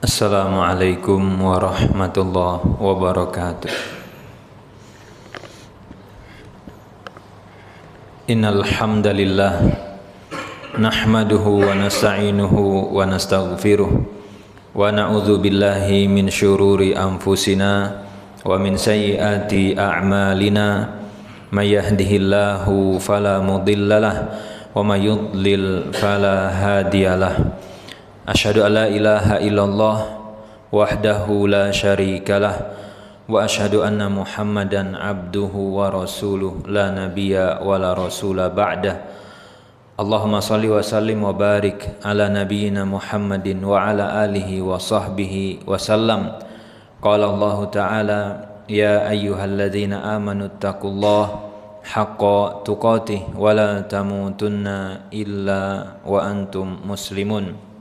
Assalamualaikum warahmatullahi wabarakatuh. Innal hamdalillah nahmaduhu wa nasta'inuhu wa nastaghfiruh wa na'udzu billahi min syururi anfusina wa min sayyiati a'malina may yahdihillahu fala mudhillalah wa may yudlil fala hadiyalah. Asyhadu an la ilaha illallah wahdahu la syarikalah wa asyhadu anna Muhammadan abduhu wa rasuluh la nabiyya wa la rasula ba'dah. Allahumma salli wa sallim wa barik ala nabiyyina Muhammadin wa ala alihi wa sahbihi wa sallam. Qala Allah ta'ala ya ayyuhalladzina amanu taqullaha haqqa tuqatih wa la tamutunna illa wa antum muslimun.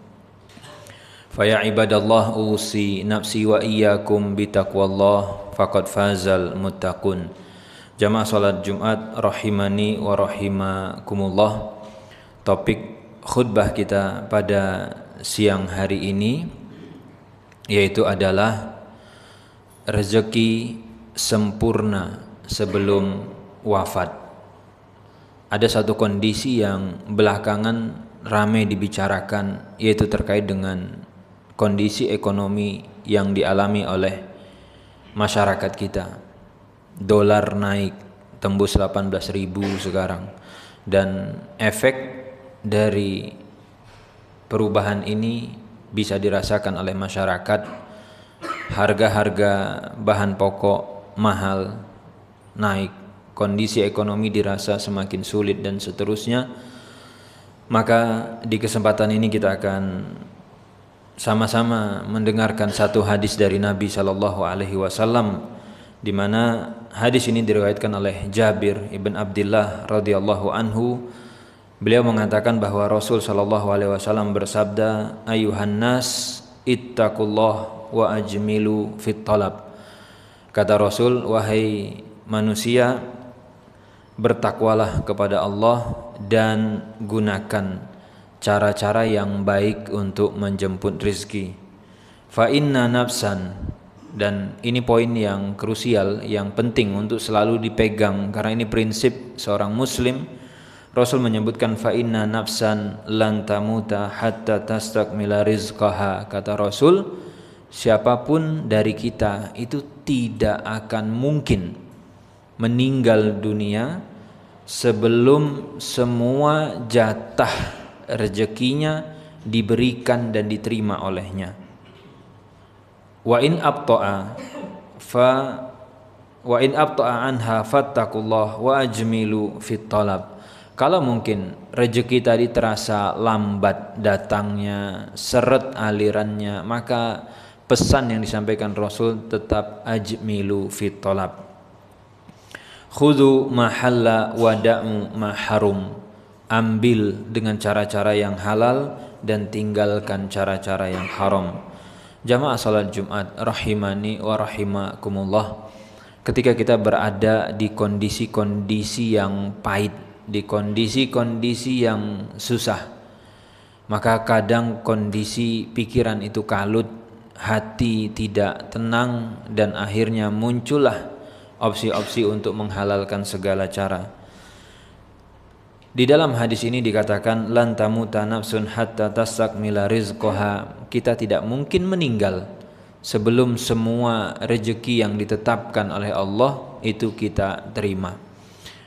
Faya ibadallah usi nafsi wa iyyakum bitaqwallah faqad fazal muttaqun. Jamaah salat Jumat rahimani wa rahimakumullah. Topik khutbah kita pada siang hari ini yaitu adalah rezeki sempurna sebelum wafat. Ada satu kondisi yang belakangan ramai dibicarakan, yaitu terkait dengan kondisi ekonomi yang dialami oleh masyarakat kita. Dolar naik tembus 18.000 sekarang, dan efek dari perubahan ini bisa dirasakan oleh masyarakat. Harga-harga bahan pokok mahal naik, kondisi ekonomi dirasa semakin sulit dan seterusnya. Maka di kesempatan ini kita akan sama-sama mendengarkan satu hadis dari Nabi Shallallahu Alaihi Wasallam, di mana hadis ini diriwayatkan oleh Jabir ibn Abdullah radhiyallahu anhu. Beliau mengatakan bahwa Rasul Shallallahu Alaihi Wasallam bersabda, ayuhan nas ittaqullah wa ajmilu fit talab. Kata Rasul, wahai manusia, bertakwalah kepada Allah dan gunakan cara-cara yang baik untuk menjemput rizki. Fa inna nafsan, dan ini poin yang krusial, yang penting untuk selalu dipegang, karena ini prinsip seorang muslim. Rasul menyebutkan fa inna nafsan lan tamuta hatta tastakmila rizqaha. Kata Rasul, siapapun dari kita itu tidak akan mungkin meninggal dunia sebelum semua jatah rezekinya diberikan dan diterima olehnya. Wa in abta'a anha fattaqullah wa ajmilu fit talab. Kalau mungkin rezeki tadi terasa lambat datangnya, seret alirannya, maka pesan yang disampaikan Rasul tetap ajmilu fit talab. Khudhu ma halla wa da'u ma harum. Ambil dengan cara-cara yang halal dan tinggalkan cara-cara yang haram. Jamaah salat Jumat rahimani wa rahimakumullah. Ketika kita berada di kondisi-kondisi yang pahit, di kondisi-kondisi yang susah, maka kadang kondisi pikiran itu kalut, hati tidak tenang, dan akhirnya muncullah opsi-opsi untuk menghalalkan segala cara. Di dalam hadis ini dikatakan lan tamuta nafsun hatta tastakmila rizqaha. Kita tidak mungkin meninggal sebelum semua rezeki yang ditetapkan oleh Allah itu kita terima.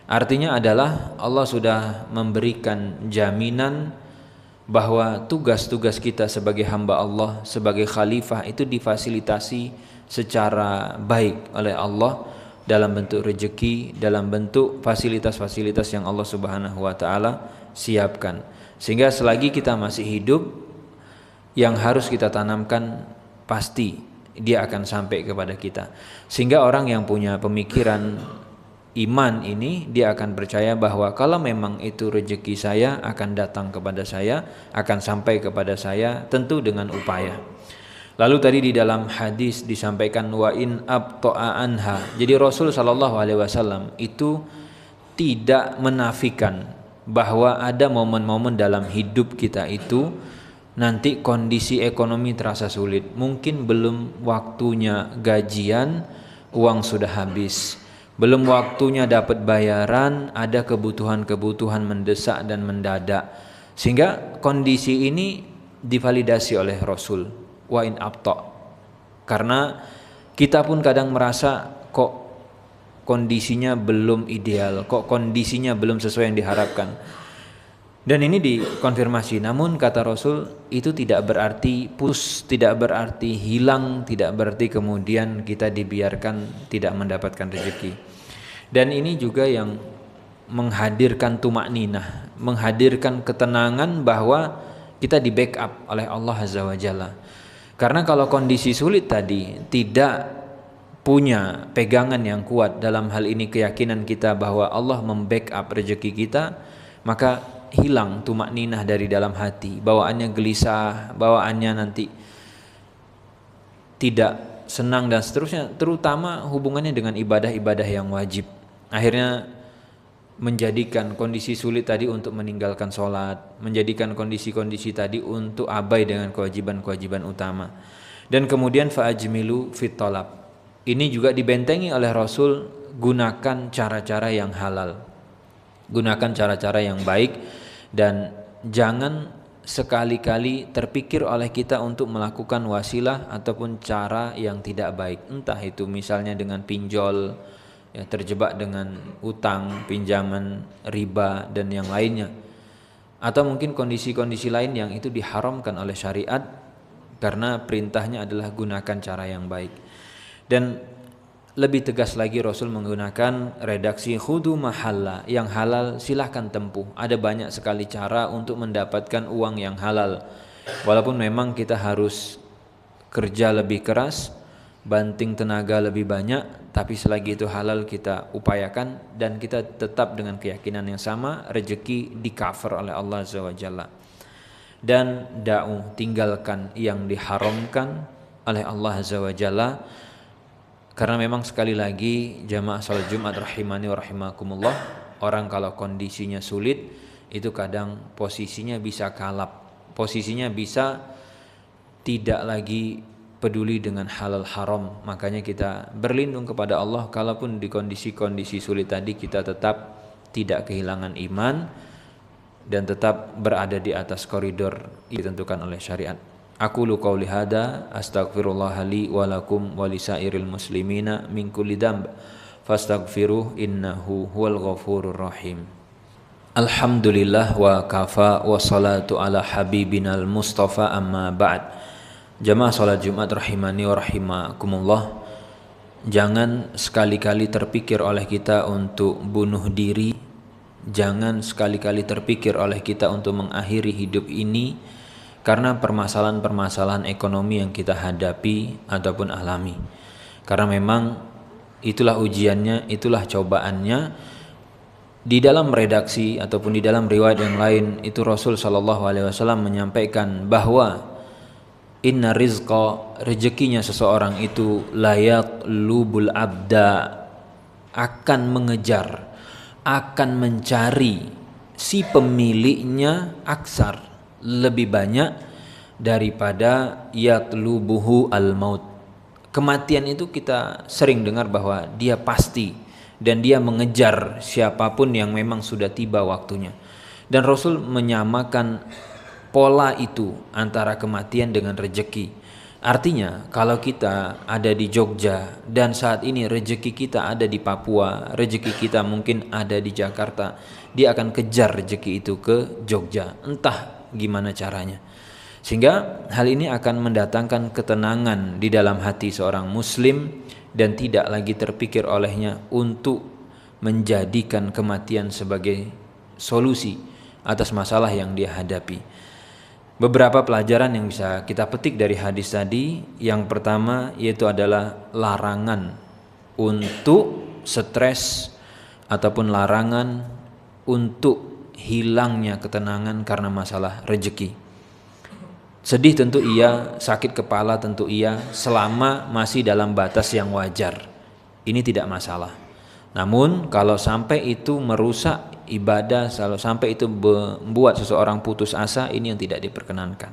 Artinya adalah Allah sudah memberikan jaminan bahwa tugas-tugas kita sebagai hamba Allah, sebagai khalifah itu difasilitasi secara baik oleh Allah, dalam bentuk rezeki, dalam bentuk fasilitas-fasilitas yang Allah Subhanahu wa taala siapkan. Sehingga selagi kita masih hidup, yang harus kita tanamkan pasti dia akan sampai kepada kita. Sehingga orang yang punya pemikiran iman ini, dia akan percaya bahwa kalau memang itu rezeki saya akan datang kepada saya, akan sampai kepada saya, tentu dengan upaya. Lalu tadi di dalam hadis disampaikan wa in abta'a anha. Jadi Rasul sallallahu alaihi wasallam itu tidak menafikan bahwa ada momen-momen dalam hidup kita itu nanti kondisi ekonomi terasa sulit, mungkin belum waktunya gajian, uang sudah habis, belum waktunya dapat bayaran, ada kebutuhan-kebutuhan mendesak dan mendadak, sehingga kondisi ini divalidasi oleh Rasul, wa in abta. Karena kita pun kadang merasa kok kondisinya belum ideal, kok kondisinya belum sesuai yang diharapkan. Dan ini dikonfirmasi, namun kata Rasul itu tidak berarti putus, tidak berarti hilang, tidak berarti kemudian kita dibiarkan tidak mendapatkan rezeki. Dan ini juga yang menghadirkan tumakninah, menghadirkan ketenangan bahwa kita di backup oleh Allah Azza wa Jalla. Karena kalau kondisi sulit tadi, tidak punya pegangan yang kuat dalam hal ini, keyakinan kita bahwa Allah membackup rezeki kita, maka hilang tumakninah dari dalam hati, bawaannya gelisah, bawaannya nanti tidak senang dan seterusnya, terutama hubungannya dengan ibadah-ibadah yang wajib. Akhirnya menjadikan kondisi sulit tadi untuk meninggalkan sholat, menjadikan kondisi-kondisi tadi untuk abai dengan kewajiban-kewajiban utama. Dan kemudian fa'ajmilu fit talab, ini juga dibentengi oleh Rasul, gunakan cara-cara yang halal, gunakan cara-cara yang baik, dan jangan sekali-kali terpikir oleh kita untuk melakukan wasilah ataupun cara yang tidak baik, entah itu misalnya dengan pinjol, ya, terjebak dengan utang, pinjaman, riba dan yang lainnya, atau mungkin kondisi-kondisi lain yang itu diharamkan oleh syariat, karena perintahnya adalah gunakan cara yang baik. Dan lebih tegas lagi Rasul menggunakan redaksi khudu mahalla, yang halal silahkan tempuh. Ada banyak sekali cara untuk mendapatkan uang yang halal, walaupun memang kita harus kerja lebih keras, banting tenaga lebih banyak, tapi selagi itu halal kita upayakan, dan kita tetap dengan keyakinan yang sama, rezeki di cover oleh Allah Azza wa Jalla. Dan tinggalkan yang diharamkan oleh Allah Azza wa Jalla. Karena memang sekali lagi jamaah salat Jumat rahimani wa rahimakumullah, orang kalau kondisinya sulit itu kadang posisinya bisa kalap, posisinya bisa tidak lagi peduli dengan halal haram. Makanya kita berlindung kepada Allah, kalaupun di kondisi-kondisi sulit tadi kita tetap tidak kehilangan iman dan tetap berada di atas koridor yang ditentukan oleh syariat. Aqulu qauli hada astaghfirullah li wa lakum wa lisairil muslimina min kulli dzamb fastaghfiruh innahu huwal ghafurur rahim. Alhamdulillah wa kafa wa salatu ala habibinal mustafa, amma ba'd. Jamaah salat Jumat rahimani wa rahimakumullah, jangan sekali-kali terpikir oleh kita untuk bunuh diri, jangan sekali-kali terpikir oleh kita untuk mengakhiri hidup ini karena permasalahan-permasalahan ekonomi yang kita hadapi ataupun alami. Karena memang itulah ujiannya, itulah cobaannya. Di dalam redaksi ataupun di dalam riwayat yang lain itu Rasul sallallahu alaihi wasallam menyampaikan bahwa inna rizqa, rezekinya seseorang itu layat lubul abda, akan mengejar, akan mencari si pemiliknya aksar, lebih banyak daripada yatlubuhu al-maut. Kematian itu kita sering dengar bahwa dia pasti dan dia mengejar siapapun yang memang sudah tiba waktunya. Dan Rasul menyamakan pola itu antara kematian dengan rezeki. Artinya kalau kita ada di Jogja dan saat ini rezeki kita ada di Papua, rezeki kita mungkin ada di Jakarta, dia akan kejar rezeki itu ke Jogja, entah gimana caranya. Sehingga hal ini akan mendatangkan ketenangan di dalam hati seorang muslim dan tidak lagi terpikir olehnya untuk menjadikan kematian sebagai solusi atas masalah yang dia hadapi. Beberapa pelajaran yang bisa kita petik dari hadis tadi, yang pertama yaitu adalah larangan untuk stres ataupun larangan untuk hilangnya ketenangan karena masalah rezeki. Sedih tentu iya, sakit kepala tentu iya, selama masih dalam batas yang wajar. Ini tidak masalah. Namun kalau sampai itu merusak ibadah, kalau sampai itu membuat seseorang putus asa, ini yang tidak diperkenankan.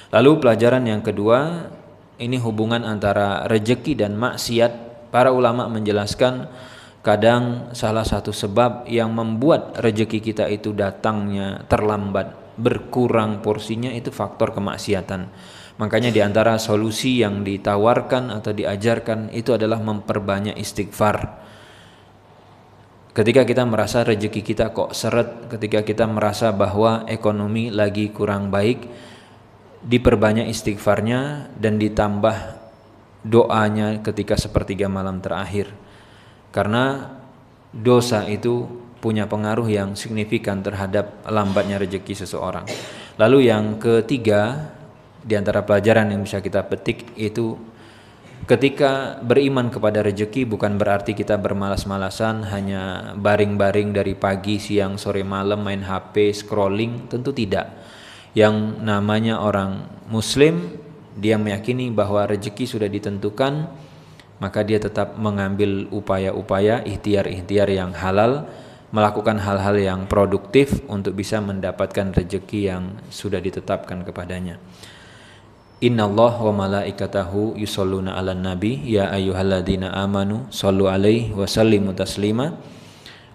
Lalu pelajaran yang kedua, ini hubungan antara rejeki dan maksiat. Para ulama menjelaskan kadang salah satu sebab yang membuat rejeki kita itu datangnya terlambat, berkurang porsinya, itu faktor kemaksiatan. Makanya di antara solusi yang ditawarkan atau diajarkan itu adalah memperbanyak istighfar. Ketika kita merasa rejeki kita kok seret, ketika kita merasa bahwa ekonomi lagi kurang baik, diperbanyak istighfarnya dan ditambah doanya ketika sepertiga malam terakhir. Karena dosa itu punya pengaruh yang signifikan terhadap lambatnya rejeki seseorang. Lalu yang ketiga, di antara pelajaran yang bisa kita petik itu, ketika beriman kepada rejeki bukan berarti kita bermalas-malasan hanya baring-baring dari pagi, siang, sore, malam main HP, scrolling. Tentu tidak. Yang namanya orang muslim, dia meyakini bahwa rejeki sudah ditentukan, maka dia tetap mengambil upaya-upaya, ikhtiar-ikhtiar yang halal, melakukan hal-hal yang produktif untuk bisa mendapatkan rejeki yang sudah ditetapkan kepadanya. Innallaha wa malaikatahu yusholluna 'alan nabi ya ayyuhalladzina amanu shallu 'alaihi wa sallimu taslima.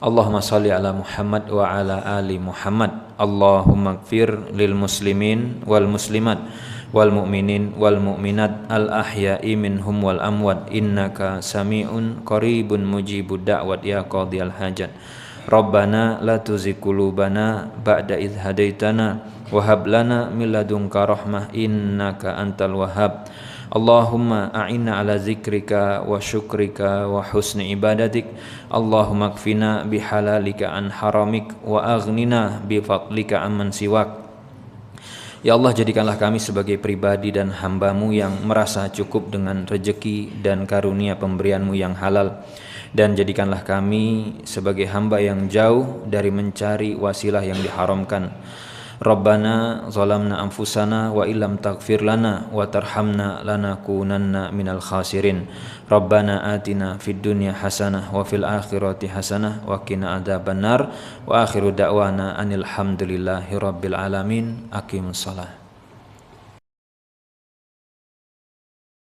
Allahumma shalli ala Muhammad wa ala ali Muhammad. Allahumma ighfir lil muslimin wal muslimat wal mu'minin wal mu'minat al ahya'i minhum wal amwat innaka sami'un qaribun mujibud da'wat ya qadhiyal hajat. Rabbana la tuzigh qulubana ba'da idh hadaitana wa hab lana min ladunka rahmah innaka antal wahhab. Allahumma a'inna ala zikrika wa syukrika wa husni ibadatik. Allahumma kfina bihalalika an haramik wa aghnina bifadlika amman siwak. Ya Allah, jadikanlah kami sebagai pribadi dan hamba-Mu yang merasa cukup dengan rejeki dan karunia pemberian-Mu yang halal, dan jadikanlah kami sebagai hamba yang jauh dari mencari wasilah yang diharamkan. Rabbana zalamna anfusana wa illam taghfir lana wa tarhamna lanakunanna minal khasirin. Rabbana atina fid dunya hasanah wa fil akhirati hasanah wa qina adzabannar. Wa akhiru da'wana anil hamdulillahi rabbil alamin. Aqimus shalah.